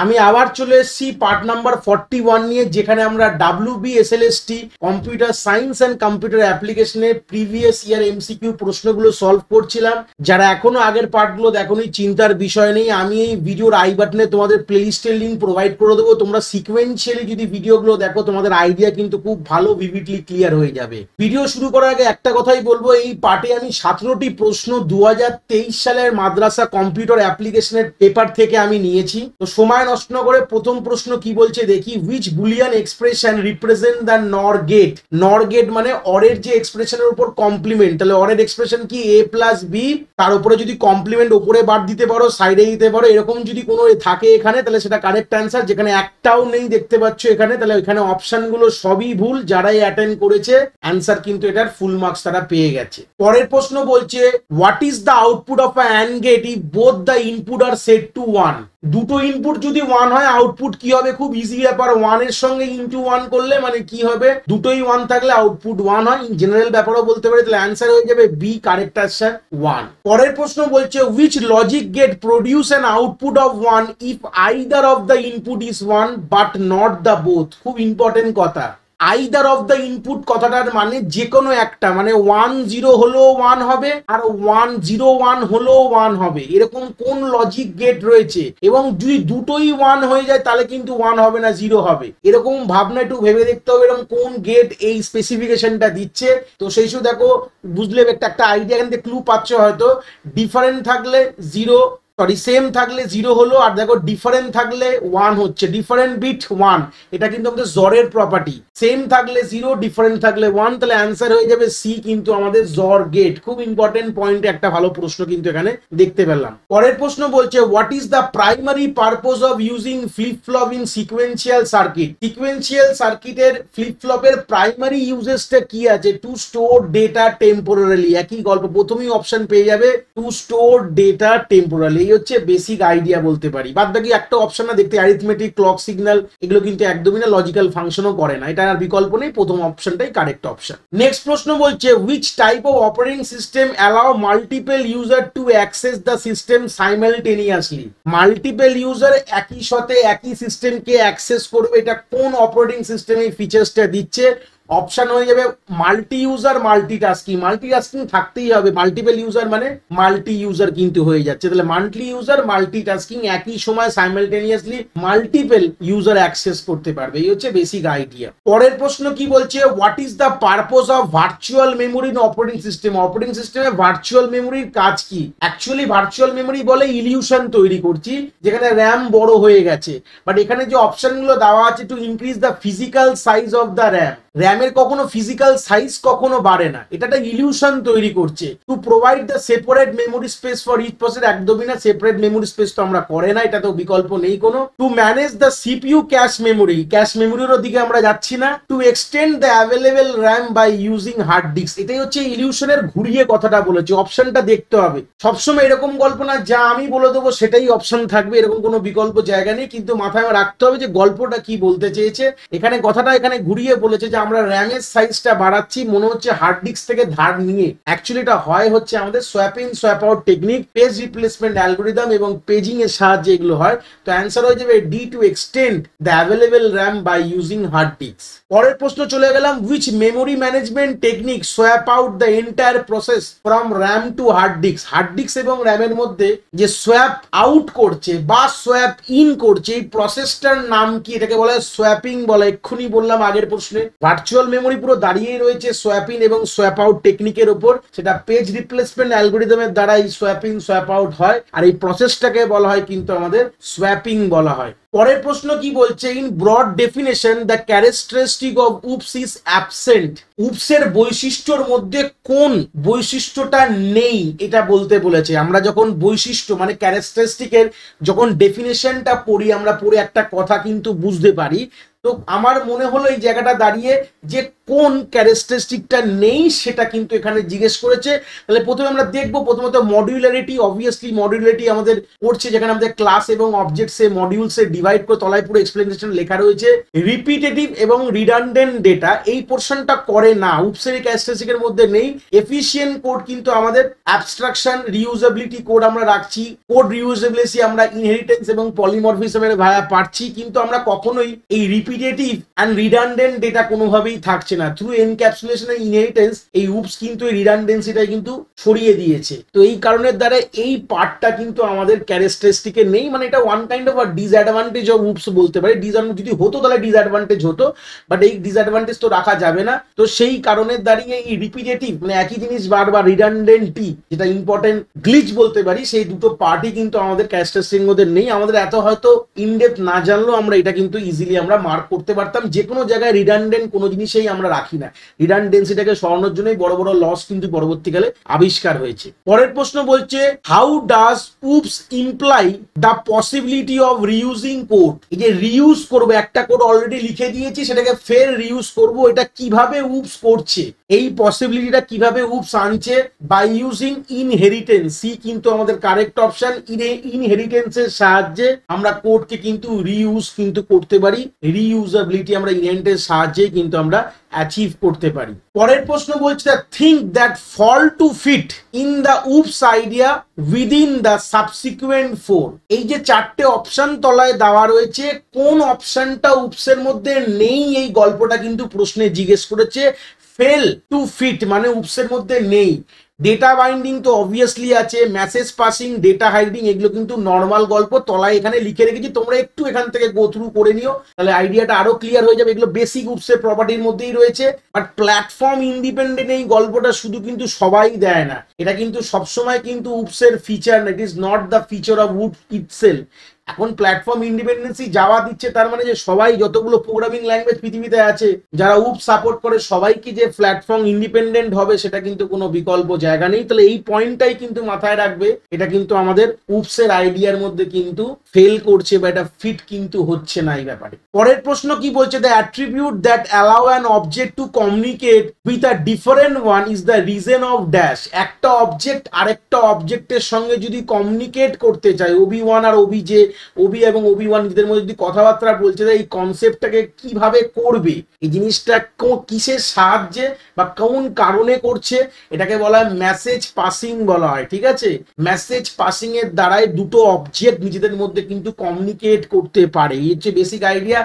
আমি আবার চলে এসেছি পার্ট নাম্বার 41 নিয়ে, যেখানে আমরা WBSLST computer science and computer অ্যাপ্লিকেশনের প্রিভিয়াস ইয়ার এমসিকিউ প্রশ্নগুলো সলভ করছিলাম। যারা এখনো আগের পার্টগুলো দেখোনি, চিন্তার বিষয় নেই, আমি এই ভিডিওর আই বাটনে তোমাদের প্লেলিস্টের লিঙ্ক প্রোভাইড করে দেবো। তোমরা সিকোয়েন্সিয়ালি যদি ভিডিওগুলো দেখো, তোমাদের আইডিয়া কিন্তু খুব ভালো ভিভিডলি ক্লিয়ার হয়ে যাবে। ভিডিও শুরু করার আগে একটা কথাই বলবো, এই পার্টে আমি 17টি প্রশ্ন 2023 সালের মাদ্রাসা কম্পিউটার অ্যাপ্লিকেশনের পেপার থেকে আমি নিয়েছি। তো সময় নষ্ট না করে প্রথম প্রশ্ন কি বলছে দেখি। Which Boolean expression represent the নর গেট? নর গেট মানে অরের যে এক্সপ্রেশনের উপর কমপ্লিমেন্ট, তাহলে অরের এক্সপ্রেশন কি a প্লাস বি, তার উপরে যদি কমপ্লিমেন্ট উপরে বাদ দিতে পারো, সাইডে দিতে পারো, এরকম যদি কোনো থাকে এখানে, তাহলে সেটা কারেক্ট অ্যান্সার। যেখানে একটাও নেই দেখতে পাচ্ছ এখানে, তাহলে এখানে অপশনগুলো সবই ভুল। যারাই অ্যাটেন্ড করেছে অ্যান্সার কিন্তু এটার ফুল মার্কস তারা পেয়ে গেছে। পরের প্রশ্ন বলছে what is the output of a and gate if both the input are set to 1? দুটো ইনপুট যদি 1 হয়, আউটপুট কি হবে? খুব ইজি ব্যাপার, 1 এর সঙ্গে ইনটু 1 করলে মানে কি হবে, দুটোই 1 থাকলে আউটপুট 1 হয়। জেনারেল ব্যাপারও বলতে পারি, তাহলে অ্যান্সার হয়ে যাবে বি, কারেক্ট অ্যান্সার 1। পরের প্রশ্ন বলছে which logic gate produce an output of 1 if either of the input is 1 but not the both? খুব ইম্পর্টেন্ট কথা, আইদার অফ দ্য ইনপুট কথাটার মানে যে কোনো একটা, মানে 1 0 হলেও 1 হবে আর 1 0 1 হলেও 1 হবে, এরকম কোন লজিক গেট রয়েছে? এবং যদি দুটোই 1 হয়ে যায় তাহলে কিন্তু 1 হবে না, 0 হবে। এরকম ভাবনা একটু ভেবে দেখতে হবে, এরকম কোন গেট এই স্পেসিফিকেশনটা দিচ্ছে। তো সেই সব দেখো, বুঝলে একটা আইডিয়া এখান থেকে ক্লু পাচ্ছ হয়তো। ডিফারেন্ট থাকলে 0, সরি সেম থাকলে 0 হলো, আর দেখো ডিফারেন্ট থাকলে 1 হচ্ছে, ডিফারেন্ট বিট 1, এটা কিন্তু আমাদের জরের প্রপার্টি। সেম থাকলে 0, ডিফারেন্ট থাকলে 1, তাহলে অ্যান্সার হয়ে যাবে সি, কিন্তু আমাদের জর গেট। খুব ইম্পর্টেন্ট পয়েন্ট, একটা ভালো প্রশ্ন কিন্তু এখানে দেখতে পেলাম। পরের প্রশ্ন বলছে what is the primary purpose of using flip flop in sequential circuit? Sequential সার্কিটের ফ্লিপ ফ্লপের প্রাইমারি ইউজেসটা কি আছে? Two store data temporary. একই গল্প, প্রথমেই অপশন পেয়ে যাবে টু স্টোর ডেটা টেম্পোরারি। এই হচ্ছে বেসিক আইডিয়া বলতে পারি। বাদ বাকি একটা অপশন না দেখতে, অ্যারিথমেটিক, ক্লক সিগন্যাল, এগুলো কিন্তু একদমই না, লজিক্যাল ফাংশনও করে না, এটা আর বিকল্প নেই, প্রথম অপশনটাই কারেক্ট অপশন। নেক্সট প্রশ্ন বলছে which type of operating system allow multiple user to access the system simultaneously? Multiple user একই সাথে একই সিস্টেমকে অ্যাক্সেস করবে, এটা কোন অপারেটিং সিস্টেম এই ফিচার্সটা দিচ্ছে? অপশন হয়ে যাবে মাল্টি ইউজার মাল্টিটাস্কিং। মাল্টিটাস্কিং থাকতেই হবে, মাল্টিপল ইউজার মানে মাল্টি ইউজার কিন্তু হয়ে যাচ্ছে, তাহলে মাল্টি ইউজার মাল্টিটাস্কিং, একই সময় সাইমালটেনিয়াসলি মাল্টিপল ইউজার অ্যাক্সেস করতে পারবে। এই হচ্ছে বেসিক আইডিয়া। পরের প্রশ্ন কি বলছে what is the purpose of virtual memory in operating system? Operating সিস্টেমে ভার্চুয়াল মেমোরির কাজ কি? অ্যাকচুয়ালি ভার্চুয়াল মেমোরি বলে ইলিউশন তৈরি করছি, যেখানে র্যাম বড় হয়ে গেছে, বাট এখানে যে অপশনগুলো দেওয়া আছে to increase the physical size of the RAM, র্যামের কখনো ফিজিক্যাল সাইজ কখনো বাড়ে না, এটা একটা ইলিউশন তৈরি করছে। To provide the separate memory space for each process, একদমই না, সেপারেট মেমোরি স্পেস তো আমরা করে না, এটা তো বিকল্প নেই কোনো। To manage the CPU cache memory, cache মেমোরির দিকে আমরা যাচ্ছি না। To extend the available RAM by using hard disk, এটাই হচ্ছে ইলিউশনের ঘুরিয়ে কথাটা বলেছে। অপশনটা দেখতে হবে, সবসময় এরকম গল্প না যা আমি বলে দেবো সেটাই অপশন থাকবে, এরকম কোনো বিকল্প জায়গা নেই, কিন্তু মাথায় রাখতে হবে যে গল্পটা কি বলতে চেয়েছে। এখানে কথাটা এখানে ঘুরিয়ে বলেছে যে আমরা র্যামের সাইজটা বাড়াচ্ছি, মনে হচ্ছে হার্ড ডিস্ক থেকে ধার নিয়ে। অ্যাকচুয়ালি এটা হয় হচ্ছে আমাদের swap in swap out technique, page replacement algorithm এবং পেজিং এর সাহায্যে এগুলো হয়। তো অ্যান্সার হয়ে যাবে D, to extend the available RAM by using hard disk. পরের প্রশ্ন চলে গেলাম which memory management technique swap out the entire process from RAM to hard disk? Hard disk এবং র্যামের মধ্যে যে সোয়াপ আউট করছে বা সোয়াপ ইন করছে, এই প্রসেসটার নাম কি? এটাকে বলা হয় সোয়াপিং বলা। এক্ষুনি বললাম আগের প্রশ্নে, ভার্চুয়াল মেমোরি পুরো দাঁড়িয়ে রয়েছে সোয়াপ ইন এবং সোয়াপ আউট টেকনিকের উপর, সেটা পেজ রিপ্লেসমেন্ট অ্যালগোরিদমের দ্বারা এই সোয়াপ ইন সোয়াপ আউট হয়, আর এই প্রসেসটাকে বলা হয় কিন্তু আমাদের সোয়াপিং বলা হয়। পরের প্রশ্ন কি বলছে in broad definition the characteristic of OOPS is absent? উপসের বৈশিষ্ট্যর মধ্যে কোন বৈশিষ্ট্যটা নেই এটা বলতে বলেছে। আমরা যখন বৈশিষ্ট্য মানে ক্যারেক্টারিস্টিকের যখন ডেফিনেশনটা পড়ি, আমরা পড়ে একটা কথা কিন্তু বুঝতে পারি। তো আমার মনে হলো এই জায়গাটা দাঁড়িয়ে যে কোন ক্যারেক্টারিস্টিকটা নেই সেটা কিন্তু এখানে জিজ্ঞেস করেছে। তাহলে প্রথমে আমরা দেখবো প্রথমত মডিউলারিটি। অবভিয়াসলি মডিউলারিটি আমাদের পড়ছে, যেখানে আমাদের ক্লাস এবং অবজেক্টসে মডিউলসে ডিভাইড করে তলায় পুরো এক্সপ্লেনেশন লেখা রয়েছে। রিপিটেটিভ এবং রিডান্ডেন্ট ডেটা এই পোর্শনটা করে না, উপসের ক্যারেক্টারিস্টিকের মধ্যে নেই। এফিশিয়েন্ট কোড কিন্তু আমাদের অ্যাবস্ট্রাকশন রিউজেবিলিটি কোড আমরা রাখছি। কোড রিউজেবিলিটি আমরা ইনহেরিটেন্স এবং পলিমরফিজমের ভায়া পাচ্ছি, কিন্তু আমরা কখনোই এই রিপিটেটিভ অ্যান্ড রিডান্ডেন্ট ডেটা কোনোভাবেই থাকছে না। থ্রু এনক্যাপসুলেশন এন্ড ইনহেরিটেন্স এই উপস কিন্তু এই রিডান্ডেন্সিটা কিন্তু সরিয়ে দিয়েছে। তো এই কারণের দ্বারা এই পার্টটা কিন্তু আমাদের ক্যারেক্টারিস্টিকে নেই, মানে এটা one kind of a disadvantage of OOPS বলতে পারি। যদি হতো তাহলে ডিসঅ্যাডভান্টেজ হতো, বাট এই ডিসঅ্যাডভান্টেজ তো রাখা যাবে না। তো সেই কারণের দাঁড়িয়ে এই রিপিটেটিভ মানে একই জিনিস বারবার রিডান্ডেন্টি, যেটা ইম্পর্টেন্ট গ্লিচ বলতে পারি, সেই দুটো পার্টই কিন্তু আমাদের ক্যারেক্টারিস্টিকের মধ্যে নেই। আমাদের এত হয়তো ইনডেপথ না জানলেও আমরা এটা কিন্তু ইজিলি আমরা মার্ক করতে পারতাম। যে কোনো জায়গায় রিডান্ডেন্ট কোনো জিনিসেই আমরা রাখি না, রিডান্ডেন্সিটাকে সরানোর জন্যই বড় বড় লস কিন্তু পরবর্তীকালে আবিষ্কার হয়েছে। পরের প্রশ্ন বলছে how does OOPS imply the possibility of reusing code. এই যে রিইউজ করবো, একটা কোড অলরেডি লিখে দিয়েছি সেটাকে ফের রিইউজ করব, এটা কিভাবে উপস করছে, এই পসিবিলিটিটা কিভাবে উপস আনছে? By using inheritance. সি কিন্তু আমাদের কারেক্ট অপশন। ইনহেরিটেন্সের সাহায্যে আমরা কোডকে কিন্তু রিইউজ কিন্তু করতে পারি। রিইউজেবিলিটি আমরা ইনহেরিটেন্সের সাহায্যে কিন্তু আমরা অ্যাচিভ করতে পারি। পরের প্রশ্ন বলছে think that fall to fit in the OOPs idea within the subsequent four. এই যে চারটে অপশন তলায় দেওয়া রয়েছে, কোন অপশনটা উপসের মধ্যে নেই এই গল্পটা কিন্তু প্রশ্নে জিজ্ঞেস করেছে। ফেল টু ফিট মানে উপসের মধ্যে নেই। ডেটা বাইন্ডিং তো অবভিয়াসলি আছে, মেসেজ পাসিং, ডেটা হাইডিং এগুলো কিন্তু নর্মাল গল্প, তলায় এখানে লিখে রেখেছি, তোমরা একটু এখান থেকে গো থ্রু করে নিও, তাহলে আইডিয়াটা আরো ক্লিয়ার হয়ে যাবে। এগুলো বেসিক উপসের প্রপার্টির মধ্যেই রয়েছে। বাট প্ল্যাটফর্ম ইন্ডিপেন্ডেন্ট এই গল্পটা শুধু কিন্তু সবাই দেয় না, এটা কিন্তু সবসময় কিন্তু উপসের ফিচার না, it is not the feature of উপ ইটসেলফ। এখন প্ল্যাটফর্ম ইন্ডিপেন্ডেন্সি যাওয়া দিচ্ছে, তার মানে যে সবাই যতগুলো প্রোগ্রামিং ল্যাঙ্গুয়েজ পৃথিবীতে আছে যারা উপ সাপোর্ট করে সবাই কি যে প্ল্যাটফর্ম ইন্ডিপেন্ডেন্ট হবে সেটা কিন্তু কোনো বিকল্প জায়গা নেই। তাহলে এই পয়েন্টটাই কিন্তু মাথায় রাখবে, এটা কিন্তু আমাদের উপসের আইডিয়ার মধ্যে কিন্তু ফেল করছে বা এটা ফিট কিন্তু হচ্ছে না এই ব্যাপারে। পরের প্রশ্ন কি বলছে? The attribute that allow an object to communicate with a different one is the reason of dash. একটা অবজেক্ট আরেকটা অবজেক্টের সঙ্গে যদি কমিউনিকেট করতে চায়, ওবি1 আর ওবিজে, ওবি এবং ওবি1 নিজেদের মধ্যে যদি কথাবার্তা বলছে, এই কনসেপ্টটাকে কিভাবে করবে, এই জিনিসটা কিসের সাহায্যে বা কোন কারণে করছে, এটাকে বলা হয় মেসেজ পাসিং বলা হয়। ঠিক আছে, মেসেজ পাসিং এর দ্বারাই দুটো অবজেক্ট নিজেদের মধ্যে কিন্তু কমিউনিকেট করতে পারে, এই হচ্ছে বেসিক আইডিয়া।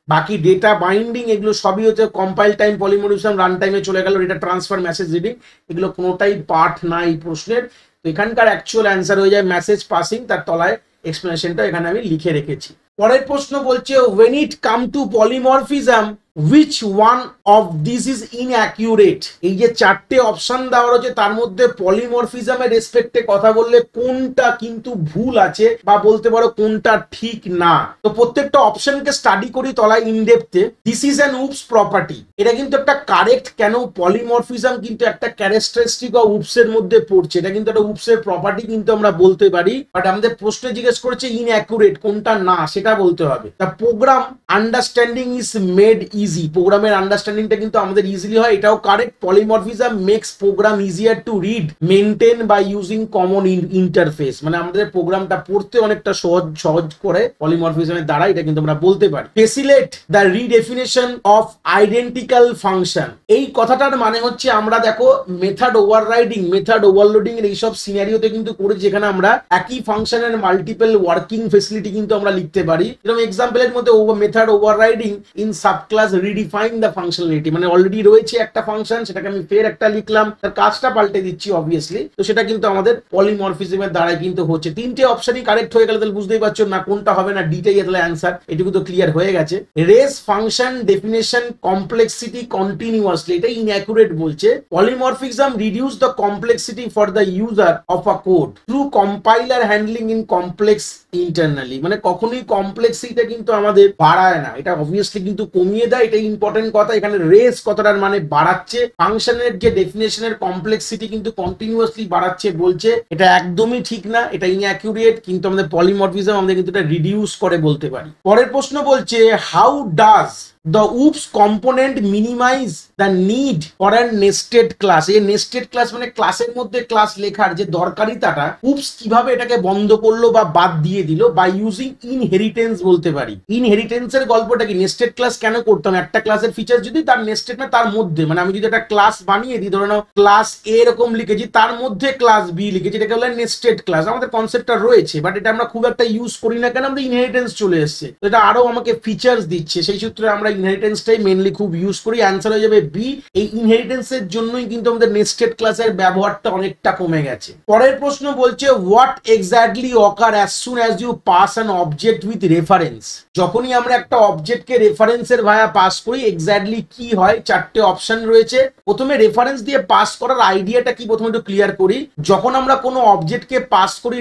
বাকি ডেটা বাইন্ডিং এগুলো সবই হচ্ছে কম্পাইল টাইম, পলিমরফিজম, রান টাইমে চলে গেল, ডেটা ট্রান্সফার, মেসেজ রিডিং, এগুলো কোনোটাই পার্ট না এই প্রশ্নের। তো এখানকার অ্যাকচুয়াল অ্যান্সার হয়ে যায় মেসেজ পাসিং, তার তলায় এক্সপ্লেনেশনটা এখানে আমি লিখে রেখেছি। পরের প্রশ্ন বলছে when it come to polymorphism which one of this is inaccurate। এই যে চারটে অপশন দেওয়া রয়েছে তার মধ্যে পলিমরফিজমের রেসপেক্টে কথা বললে কোনটা কিন্তু ভুল আছে বা বলতে পারো কোনটা ঠিক না। তো প্রত্যেকটা অপশনকে স্টাডি করি তলায় ইনডেপথে। This is an OOPS property, এটা কিন্তু একটা কারেক্ট। কেন? পলিমরফিজম কিন্তু একটা ক্যারেক্টারিস্টিক অফ উপসের মধ্যে পড়ছে, এটা কিন্তু একটা উপসের প্রপার্টি কিন্তু আমরা বলতে পারি। বাট আমাদের প্রশ্নে জিজ্ঞেস করেছে ইনঅ্যাকুরেট কোনটা না সেটা বলতে হবে। The program understanding is made easy, প্রোগ্রামের আন্ডারস্ট্যান্ডিংটা কিন্তু আমাদের ইজিলি হয়, এটাও correct. Polymorphism makes program easier to read maintain by using common interface, মানে আমাদের প্রোগ্রামটা পড়তে অনেকটা সহজ করে পলিমরফিজমের দ্বারা, এটা কিন্তু আমরা বলতে পারি। ফেসিলেট দ্য রিডেফিনেশন অফ আইডেন্টিক্যাল ফাংশন, এই কথাটার মানে হচ্ছে আমরা দেখো মেথড ওভাররাইডিং, মেথড ওভারলোডিং এর এইসব সিনারিওতে কিন্তু করি, যেখানে আমরা একই ফাংশনের মাল্টিপল ওয়ার্কিং ফেসিলিটি কিন্তু আমরা লিখতে পারি। যেরকম এক্সাম্পলের মধ্যে method overriding in subclass redefine the functionality, মানে অলরেডি রয়েছে একটা ফাংশন, সেটাকে আমি ফের একটা লিখলাম, তার কাজটা পাল্টে দিচ্ছি অবভিয়াসলি। তো সেটা কিন্তু আমাদের পলিমরফিজমের দ্বারাই কিন্তু হচ্ছে। তিনটে অপশনই কারেক্ট হয়ে গেলে তাহলে বুঝতেই পারছো না কোনটা হবে না, ডিটাই তাহলে অ্যান্সার, এটুকু তো ক্লিয়ার হয়ে গেছে। Race function definition complexity continuously, এটা ইনঅ্যাকুরেট বলছে। Polymorphism reduce the complexity for the user of a code through compiler handling in complex internally, মানে কখনোই কমপ্লেক্সিটিটা কিন্তু আমাদের বাড়ায় না, এটা অবভিয়াসলি কিন্তু কমিয়ে দেয়, এটা ইম্পর্টেন্ট কথা। এখানে রেস কথাটার মানে বাড়াচ্ছে, ফাংশনের যে ডেফিনেশনের কমপ্লেক্সিটি কিন্তু কন্টিনিউয়াসলি বাড়াচ্ছে বলছে, এটা একদমই ঠিক না, এটা ইনঅ্যাকুরেট। কিন্তু আমাদের পলিমরফিজম আমাদের কিন্তু এটা রিডিউস করে বলতে পারি। পরের প্রশ্ন বলছে how does the OOPs component minimise the need for an nested class. এই নেস্টেড ক্লাস মানে ক্লাসের মধ্যে ক্লাস লেখার যে দরকারিতাটা উপস কিভাবে এটাকে বন্ধ করলো বা বাদ দিয়ে দিল বাই ইউজিং ইনহেরিটেন্স বলতে পারি। ইনহেরিটেন্সের গল্পটা কি, নেস্টেড ক্লাস কেন করতাম, একটা ক্লাসের ফিচার যদি তার নেস্টেড না তার মধ্যে, মানে আমি যদি একটা ক্লাস বানিয়ে দিই, ধরে নাও ক্লাস এ এরকম লিখেছি, তার মধ্যে ক্লাস বি লিখেছি, এটাকে বলে নেস্টেড ক্লাস। আমাদের কনসেপ্টটা রয়েছে বাট এটা আমরা খুব একটা ইউজ করি না, কেন আমাদের ইনহেরিটেন্স চলে এসছে, তো এটা আরো আমাকে ফিচার্স দিচ্ছে, সেই সূত্রে আমরা ইনহেরিটেন্সটাই মেনলি খুব ইউজ করি। অ্যান্সার হয়ে যাবে বি। এই ইনহেরিটেন্সের জন্যই কিন্তু আমাদের নেস্টেড ক্লাসের ব্যবহারটা অনেকটা কমে গেছে। পরের প্রশ্ন বলছে what exactly occur as soon as you pass an object with reference. যখনই আমরা একটা অবজেক্টকে রেফারেন্সের ভায়া পাস করি এক্স্যাক্টলি কি হয়, চারটে অপশন রয়েছে। প্রথমে রেফারেন্স দিয়ে পাস করার আইডিয়াটা কি প্রথমে একটু ক্লিয়ার করি। যখন আমরা কোনো অবজেক্টকে পাস করি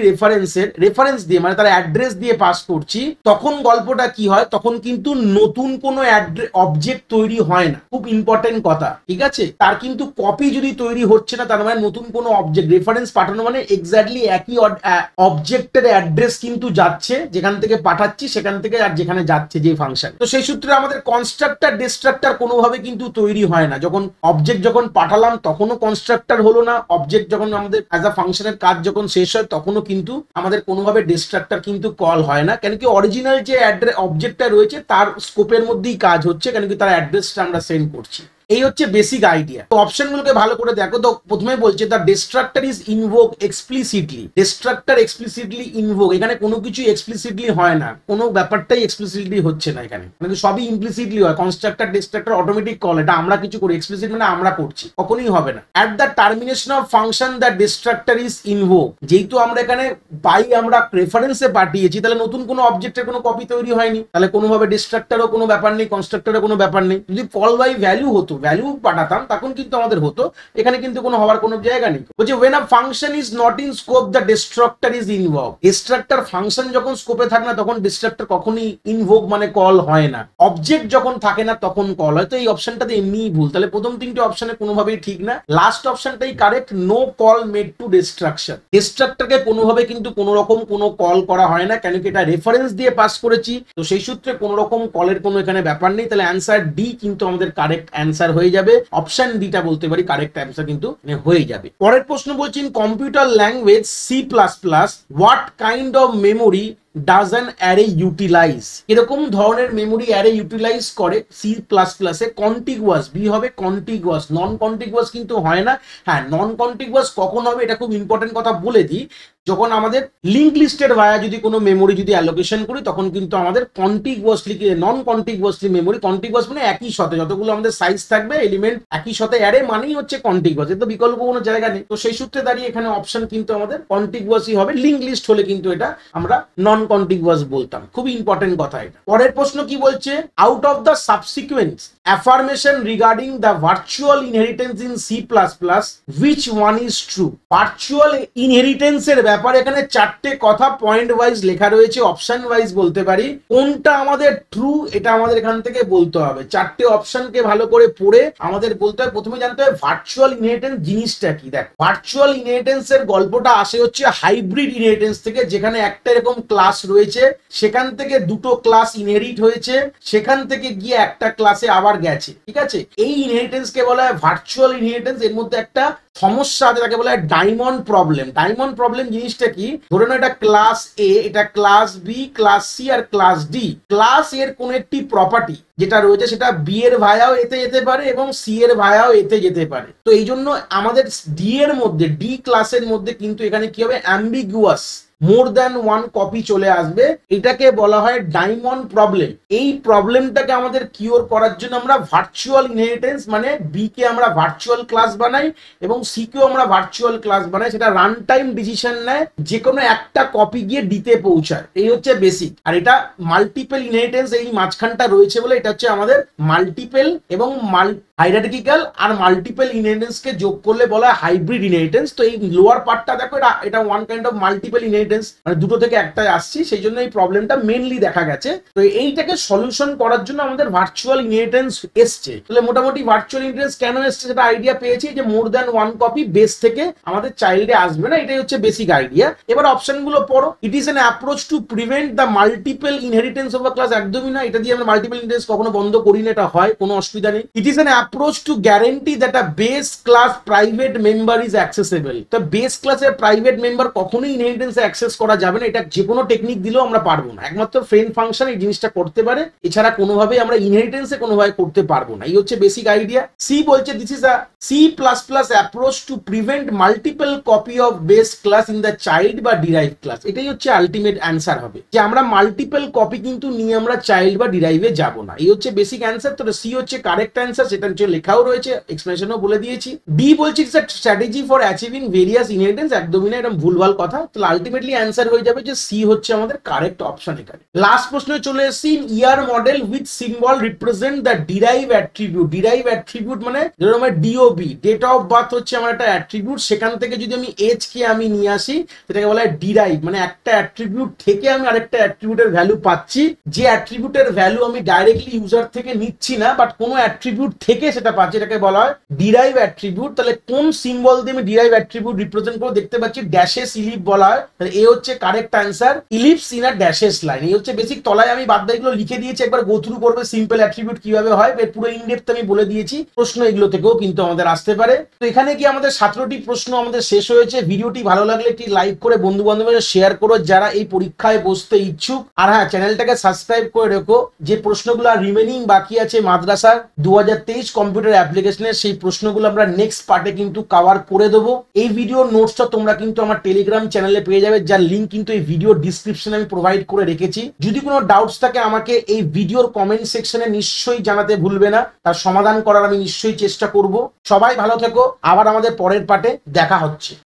রেফারেন্স দিয়ে, মানে তার অ্যাড্রেস দিয়ে পাস করছি, তখন গল্পটা কি হয়, তখন কিন্তু নতুন কোনো অবজেক্ট তৈরি হয় না। খুব ইম্পর্টেন্ট কথা, ঠিক আছে। তার কিন্তু কপি যদি তৈরি হচ্ছে না, তার মানে নতুন কোনো অবজেক্ট রেফারেন্স পাঠানো মানে এক্স্যাক্টলি একই অবজেক্টের অ্যাড্রেস কিন্তু যাচ্ছে, যেখান থেকে পাঠাচ্ছি সেখান থেকে আর যেখানে যাচ্ছে যে ফাংশন। তো সেই সূত্রে আমাদের কনস্ট্রাক্টর ডিস্ট্রাক্টর কোনোভাবে কিন্তু তৈরি হয় না। যখন অবজেক্ট যখন পাঠালাম তখনও কনস্ট্রাক্টর হলো না, অবজেক্ট যখন আমাদের অ্যাজ আ ফাংশনের কাজ যখন শেষ হয় তখনও কিন্তু আমাদের কোনোভাবে ডিস্ট্রাক্টর কিন্তু কল হয় না, কেন কি অরিজিনাল যে অবজেক্টটা রয়েছে তার স্কোপের মধ্যেই কাজ হচ্ছে, কেন কি তার অ্যাড্রেসটা আমরা সেন্ড করছি। এই হচ্ছে বেসিক আইডিয়া। তো অপশনগুলোকে ভালো করে দেখো। তো প্রথমে বলছে the destructor is invoke explicitly. Destructor explicitly invoke, এখানে কোনো কিছু এক্সপ্লিসিটলি হয় না, কোনো ব্যাপারটাই এক্সপ্লিসিটলি হচ্ছে না, এখানে মানে সবই ইমপ্লিসিটলি হয়। কনস্ট্রাক্টর ডিস্ট্রাক্টর অটোমেটিক কল, এটা আমরা কিছু করি, এক্সপ্লিসিট মানে আমরা করছি, কখনোই হবে না। At the termination of function the destructor is invoke. যেহেতু আমরা এখানে বাই আমরা রেফারেন্সে পাঠিয়েছি, তাহলে নতুন কোনো অবজেক্টের কোনো কপি তৈরি হয়নি, তাহলে কোনোভাবে ডিস্ট্রাক্টরও কোনো ব্যাপার নেই, কনস্ট্রাক্টরও কোনো ব্যাপার নেই। যদি কল বাই ভ্যালু হতো, ভ্যালু পাঠাতাম, তখন কিন্তু আমাদের হতো, এখানে কিন্তু কোনো হওয়ার কোনো জায়গা নেই। বলছে when a function is not in scope the destructor is invoked। Destructor function যখন স্কোপে থাকে না তখন ডিস্ট্রাক্টর কখনোই ইনভোক মানে কল হয় না। অবজেক্ট যখন থাকে না তখন কল হয়। তো এই অপশনটাতে এমনিই ভুল, তাহলে প্রথম তিনটে অপশনে কোনোভাবেই ঠিক না, লাস্ট অপশনটাই correct. No call made to destruction. ডিস্ট্রাক্টরকে কোনোভাবে কিন্তু কোনো রকম কোনো কল করা হয় না, কেন কি এটা রেফারেন্স দিয়ে পাস করেছি, তো সেই সূত্রে কোনো রকম কলের কোনো এখানে ব্যাপার নেই। তাহলে অ্যান্সার ডি কিন্তু আমাদের কারেক্ট অ্যান্সার হয়ে যাবে। অপশন ডিটা বলতে পারি কারেক্ট অ্যান্সার কিন্তু হয়ে যাবে। পরের প্রশ্ন বলছি computer language C plus plus what kind of memory does an array utilise. এরকম ধরনের মেমোরি অ্যারে ইউটিলাইজ করে সি প্লাস প্লাসে। কন্টিগুয়াস, বি হবে কন্টিগুয়াস, নন কন্টিগুয়াস কিন্তু হয় না। হ্যাঁ, নন কন্টিগুয়াস কখন হবে এটা খুব ইম্পর্টেন্ট কথা বলে দিই। যখন আমাদের লিঙ্ক লিস্টের ভায়া যদি কোনো মেমোরি যদি অ্যালোকেশন করি তখন কিন্তু আমাদের কন্টিগুয়াসলি, নন কন্টিগুয়াসলি মেমোরি, কন্টিগুয়াস মানে একই সাথে যতগুলো আমাদের সাইজ থাকবে এলিমেন্ট একই সাথে অ্যারে মানেই হচ্ছে কন্টিগুয়াস, এর তো বিকল্প কোনো জায়গা নেই। তো সেই সূত্রে দাঁড়িয়ে এখানে অপশন কিন্তু আমাদের কন্টিগুয়াসই হবে। লিঙ্ক লিস্ট হলে কিন্তু এটা আমরা নন কন্টিগুয়াস বলতাম। খুবই ইম্পর্টেন্ট কথা এটা। পরের প্রশ্ন কি বলছে, out of the subsequence affirmation regarding the virtual inheritance in C++, which one is true? Virtual inheritance এর ব্যাপারে এখানে চারটে কথা পয়েন্ট ওয়াইজ লেখা রয়েছে, অপশন ওয়াইজ বলতে পারি। কোনটা আমাদের ট্রু এটা আমাদের এখান থেকে বলতে হবে। চারটে অপশনকে ভালো করে পড়ে আমাদের বলতে হবে। প্রথমে জানতে হবে ভার্চুয়াল ইনহেরিটেন্স জিনিসটা কি। দেখ, ভার্চুয়াল ইনহেরিটেন্স এর গল্পটা আসে হচ্ছে হাইব্রিড ইনহেরিটেন্স থেকে, যেখানে একটা এরকম ক্লাস রয়েছে, সেখান থেকে দুটো ক্লাস ইনহেরিট হয়েছে, সেখান থেকে গিয়ে একটা ক্লাসে আবার গেছে, ঠিক আছে। এই ইনহেরিটেন্স কে বলা হয় ভার্চুয়াল ইনহেরিটেন্স। এর মধ্যে একটা সমস্যা আছে, তাকে বলা হয় ডায়মন্ড প্রবলেম। ডায়মন্ড প্রবলেম জিনিসটা কি, ধরে নাও এটা ক্লাস এ, এটা ক্লাস বি, ক্লাস সি আর ক্লাস ডি। ক্লাস এর কোন একটি প্রপার্টি যেটা রয়েছে সেটা বি এর ভায়াও এতে যেতে পারে এবং সি এর ভায়াও এতে যেতে পারে। তো এই জন্য আমাদের ডি এর মধ্যে, ডি ক্লাসের মধ্যে কিন্তু এখানে কি হবে, ambiguous more than one copy চলে আসবে। এটাকে বলা হয় ডায়মন্ড প্রবলেম। এই প্রবলেমটাকে আমাদের কিওর করার জন্য আমরা ভার্চুয়াল ইনহেরিটেন্স মানে বি কে আমরা ভার্চুয়াল ক্লাস বানাই এবং সি কেও আমরা ভার্চুয়াল ক্লাস বানাই। সেটা রান টাইম ডিসিশন নেয়, যে কোনো একটা কপি গিয়ে ডিতে পৌঁছায়। এই হচ্ছে বেসিক। আর এটা মাল্টিপল ইনহেরিটেন্স এই মাঝখানটা রয়েছে বলে এটা হচ্ছে আমাদের মাল্টিপল এবং হাইরার্কিক্যাল আর মাল্টিপল ইনহেরিটেন্স কে যোগ করলে বলা হয় হাইব্রিড ইনহেরিটেন্স। তো এই লোয়ার পার্টটা দেখো, এটা one kind of multiple inheritance, মানে দুটো থেকে একটাই আসছি, সেই জন্য এই প্রবলেমটা মেনলি দেখা গেছে। তো এইটাকে সলিউশন করার জন্য আমাদের ভার্চুয়াল ইনহেরিটেন্স এসছে। তাহলে মোটামুটি ভার্চুয়াল ইনহেরিটেন্স কেন এসছে সেটা আইডিয়া পেয়েছি, যে more than one copy base থেকে আমাদের চাইল্ডে আসবে না, এটাই হচ্ছে বেসিক আইডিয়া। এবার অপশন গুলো পড়ো। It is an approach to prevent the multiple inheritance of a class, একদমই না, এটা দিয়ে আমরা মাল্টিপল ইনহেরিটেন্স কখনো বন্ধ করি না, এটা হয়, কোনো অসুবিধা নেই। It is an approach to guarantee that a base class private member is accessible. তো বেস ক্লাসের প্রাইভেট মেম্বার কখনোই ইনহেরিটেন্স অ্যাক্সেস করা যাবে না, এটা যে কোনো টেকনিক দিলেও আমরা পারবো না, একমাত্র ফ্রেন্ড ফাংশন এই জিনিসটা করতে পারে, এছাড়া কোনোভাবেই আমরা ইনহেরিটেন্সে কোনোভাবে করতে পারবো না। এই হচ্ছে বেসিক আইডিয়া। সি বলছে this is a C++ approach to prevent multiple copy of base class in the child বা ডিরাইভ ক্লাস। এটাই হচ্ছে আলটিমেট অ্যান্সার হবে, যে আমরা মাল্টিপল কপি কিন্তু নিয়ে আমরা চাইল্ড বা ডিরাইভে যাব না। এই হচ্ছে বেসিক অ্যান্সার। তো সি হচ্ছে কারেক্ট অ্যান্সার, সেটা হচ্ছে লেখাও রয়েছে, এক্সপ্লেনেশনও বলে দিয়েছি। ডি বলছে it's a strategy for achieving various inheritance, একদমই না, এটা ভুলভাল কথা। তাহলে আলটিমেটলি অ্যান্সার হয়ে যাবে যে সি হচ্ছে আমাদের কারেক্ট অপশন এখানে। লাস্ট প্রশ্নে চলে এসেছি, ER model with symbol represent the derive attribute. Derive attribute মানে ধরুন আমার ডিওবি, ডেট অফ বার্থ হচ্ছে আমার একটা অ্যাট্রিবিউট, সেখান থেকে যদি আমি এজ কে আমি নিয়ে আসি, সেটাকে বলা হয় ডিরাইভ, মানে একটা অ্যাট্রিবিউট থেকে আমি আরেকটা অ্যাট্রিবিউটের ভ্যালু পাচ্ছি, যে অ্যাট্রিবিউটের ভ্যালু আমি ডাইরেক্টলি ইউজার থেকে নিচ্ছি না, বাট কোনো অ্যাট্রিবিউট থেকে সেটা পাচ্ছি, এটাকে বলা হয় ডিরাইভ অ্যাট্রিবিউট। তাহলে কোন সিম্বল দিয়ে আমি ডিরাইভ অ্যাট্রিবিউট রিপ্রেজেন্ট করে দেখতে পাচ্ছি, ড্যাশেস ইলিপ বলা হয়। তাহলে এ হচ্ছে correct answer, ellipse in a dashes line. এই হচ্ছে বেসিক। তলায় আমি বাদবাকিগুলো লিখে দিয়েছি, একবার গো থ্রু করবে সিম্পল অ্যাট্রিবিউট কিভাবে হয়, এর পুরো ইনডেপথ আমি বলে দিয়েছি। প্রশ্ন এগুলো থেকেও কিন্তু আমাদের আসতে পারে। তো এখানে কি আমাদের 17টি প্রশ্ন আমাদের শেষ হয়েছে। ভিডিওটি ভালো লাগলে একটি লাইক করে বন্ধু বান্ধবদের শেয়ার করো যারা এই পরীক্ষায় বসতে ইচ্ছুক। আর হ্যাঁ, চ্যানেলটাকে সাবস্ক্রাইব করে রেখো। যে প্রশ্নগুলো রিমেনিং বাকি আছে মাদ্রাসার 2023 কম্পিউটার অ্যাপ্লিকেশনের, সেই প্রশ্নগুলো আমরা নেক্সট পার্টে কিন্তু কভার করে দেবো। এই ভিডিওর নোটসটা তোমরা কিন্তু আমার টেলিগ্রাম চ্যানেলে পেয়ে যাবে, যার লিঙ্ক কিন্তু এই ভিডিও ডিসক্রিপশনে আমি প্রোভাইড করে রেখেছি। যদি কোনো ডাউটস থাকে আমাকে এই ভিডিওর কমেন্ট সেকশনে নিশ্চয়ই জানাতে ভুলবে না, তার সমাধান করার আমি নিশ্চয়ই চেষ্টা করব। সবাই ভালো থেকো, আবার আমাদের পরের পার্টে দেখা হচ্ছে।